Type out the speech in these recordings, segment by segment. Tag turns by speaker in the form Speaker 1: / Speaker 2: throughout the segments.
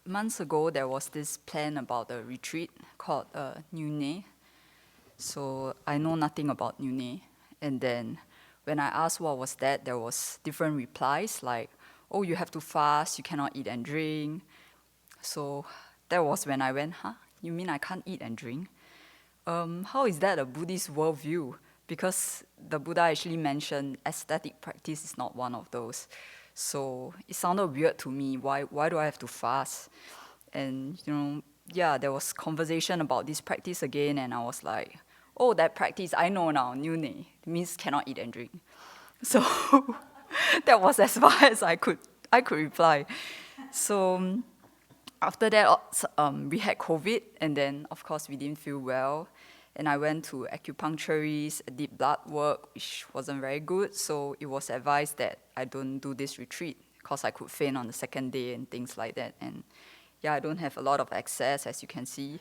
Speaker 1: months ago, there was this plan about a retreat called Nyung Ne. So I know nothing about Nyung Ne. And then when I asked what was that, there was different replies like, oh, you have to fast, you cannot eat and drink. So that was when I went, huh? You mean I can't eat and drink? How is that a Buddhist worldview? Because the Buddha actually mentioned aesthetic practice is not one of those. So it sounded weird to me. Why do I have to fast? And there was conversation about this practice again, and I was like, oh, that practice I know now, Nyung Ne, means cannot eat and drink. So that was as far as I could reply. So after that, we had COVID, and then of course we didn't feel well. And I went to acupuncturist, did blood work, which wasn't very good. So it was advised that I don't do this retreat because I could faint on the second day and things like that. And yeah, I don't have a lot of access, as you can see.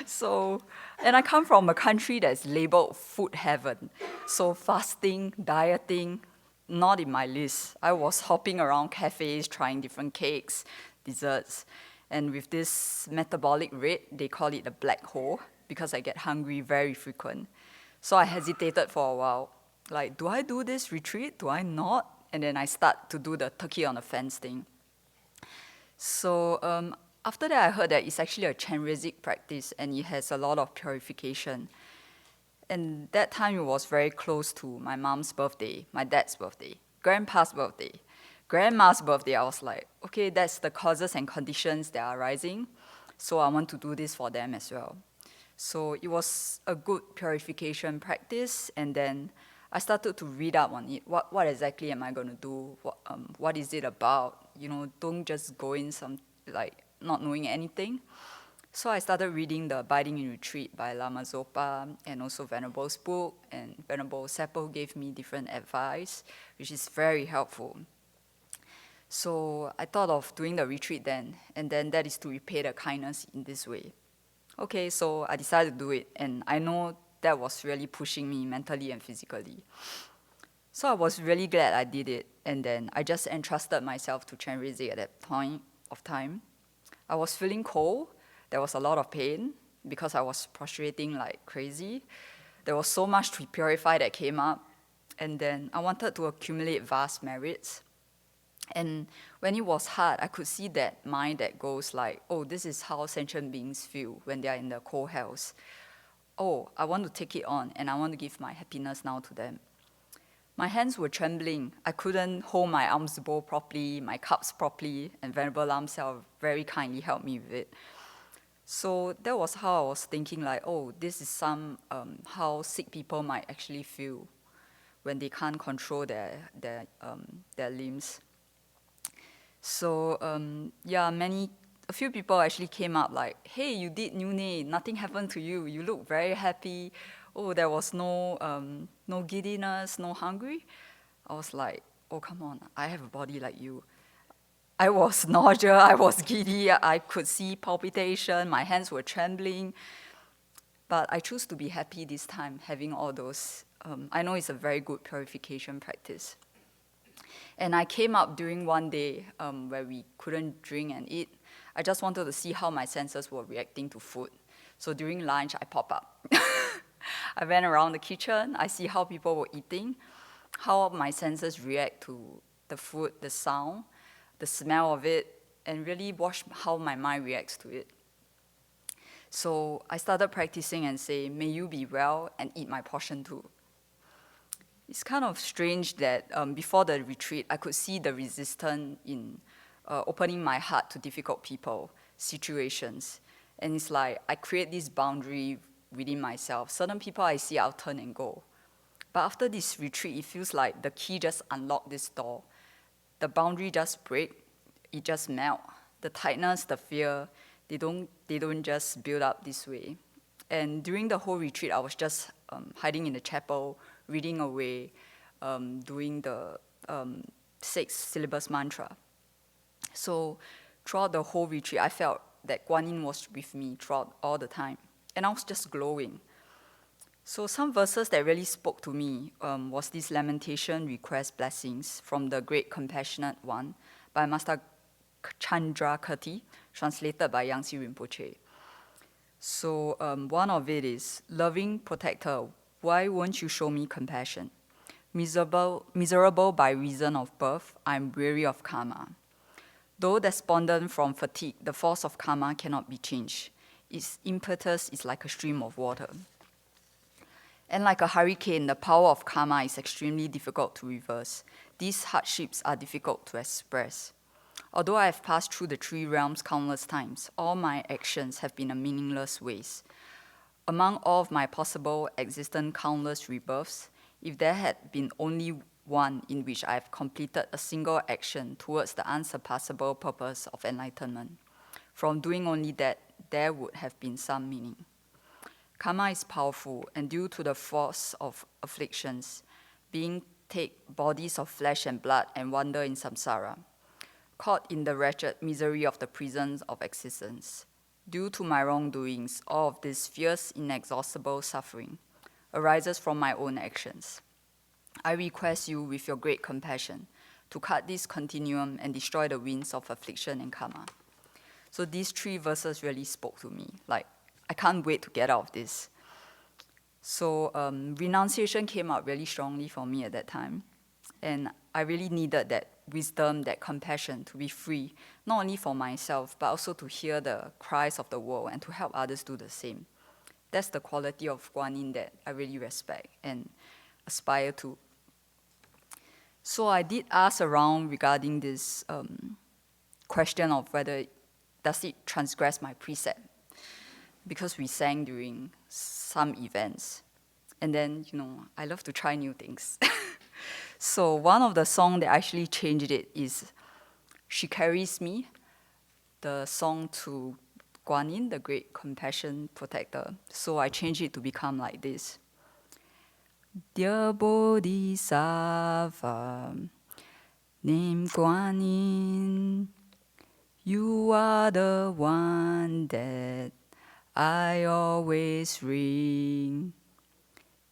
Speaker 1: So, and I come from a country that's labeled food heaven. So fasting, dieting, not in my list. I was hopping around cafes, trying different cakes, desserts. And with this metabolic rate, they call it a black hole because I get hungry very frequent. So I hesitated for a while. Like, do I do this retreat? Do I not? And then I start to do the turkey on the fence thing. So after that, I heard that it's actually a Chenrezig practice and it has a lot of purification. And that time it was very close to my mom's birthday, my dad's birthday, grandpa's birthday, grandma's birthday. I was like, okay, that's the causes and conditions that are arising, so I want to do this for them as well. So it was a good purification practice, and then I started to read up on it. What exactly am I going to do? What is it about? Don't just go in not knowing anything. So I started reading the Abiding in Retreat by Lama Zopa and also Venerable's book, and Venerable Seppo gave me different advice, which is very helpful. So I thought of doing the retreat then, and then that is to repay the kindness in this way. Okay, so I decided to do it, and I know that was really pushing me mentally and physically. So I was really glad I did it, and then I just entrusted myself to Chenrezig at that point of time. I was feeling cold. There was a lot of pain because I was prostrating like crazy. There was so much to purify that came up, and then I wanted to accumulate vast merits. And when it was hard, I could see that mind that goes like, oh, this is how sentient beings feel when they are in the cold hells. Oh, I want to take it on, and I want to give my happiness now to them. My hands were trembling. I couldn't hold my alms bowl properly, my cups properly, and Venerable Lam Sel very kindly helped me with it. So that was how I was thinking like, oh, this is how sick people might actually feel when they can't control their limbs. So a few people actually came up like, hey, you did Nyung Ne, nothing happened to you. You look very happy. Oh, there was no giddiness, no hungry. I was like, oh, come on, I have a body like you. I was nausea, I was giddy, I could see palpitation, my hands were trembling. But I choose to be happy this time, having all those. I know it's a very good purification practice. And I came up during one day where we couldn't drink and eat. I just wanted to see how my senses were reacting to food. So during lunch, I pop up. I went around the kitchen, I see how people were eating, how my senses react to the food, the sound, the smell of it, and really watch how my mind reacts to it. So I started practicing and say, may you be well and eat my portion too. It's kind of strange that before the retreat, I could see the resistance in opening my heart to difficult people, situations. And it's like I create this boundary within myself. Certain people I see, I'll turn and go. But after this retreat, it feels like the key just unlocked this door. The boundary just break, it just melt. The tightness, the fear, they don't just build up this way. And during the whole retreat, I was just hiding in the chapel, reading away, doing the 6 syllabus mantra. So throughout the whole retreat, I felt that Guan Yin was with me throughout all the time. And I was just glowing. So some verses that really spoke to me was this lamentation, request, blessings from the Great Compassionate One by Master Chandrakirti, translated by Yangtze Rinpoche. So one of it is, loving protector, why won't you show me compassion? Miserable by reason of birth, I'm weary of karma. Though despondent from fatigue, the force of karma cannot be changed. Its impetus is like a stream of water. And like a hurricane, the power of karma is extremely difficult to reverse. These hardships are difficult to express. Although I have passed through the three realms countless times, all my actions have been a meaningless waste. Among all of my possible existent countless rebirths, if there had been only one in which I have completed a single action towards the unsurpassable purpose of enlightenment, from doing only that, there would have been some meaning. Karma is powerful, and due to the force of afflictions, beings take bodies of flesh and blood and wander in samsara, caught in the wretched misery of the prisons of existence. Due to my wrongdoings, all of this fierce, inexhaustible suffering arises from my own actions. I request you, with your great compassion, to cut this continuum and destroy the winds of affliction and karma. So these three verses really spoke to me. Like, I can't wait to get out of this. So renunciation came out really strongly for me at that time. And I really needed that wisdom, that compassion to be free, not only for myself, but also to hear the cries of the world and to help others do the same. That's the quality of Guan Yin that I really respect and aspire to. So I did ask around regarding this question of whether does it transgress my precept, because we sang during some events. And then, I love to try new things. So one of the songs that actually changed it is She Carries Me, the song to Guan Yin, the great compassion protector. So I changed it to become like this. Dear Bodhisattva, named Guan Yin, you are the one that I always ring.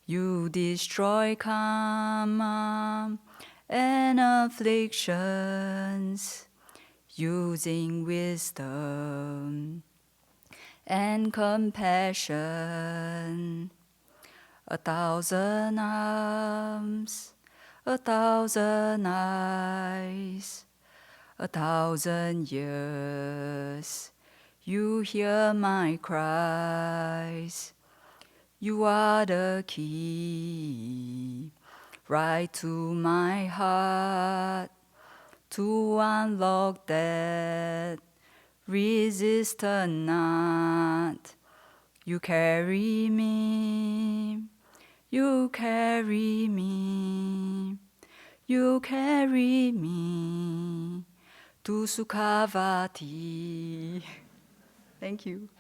Speaker 1: You destroy karma and afflictions using wisdom and compassion. 1,000 arms, 1,000 eyes, 1,000 years, you hear my cries. You are the key, right to my heart, to unlock that resistant knot. You carry me, you carry me, you carry me to Sukhavati. Thank you.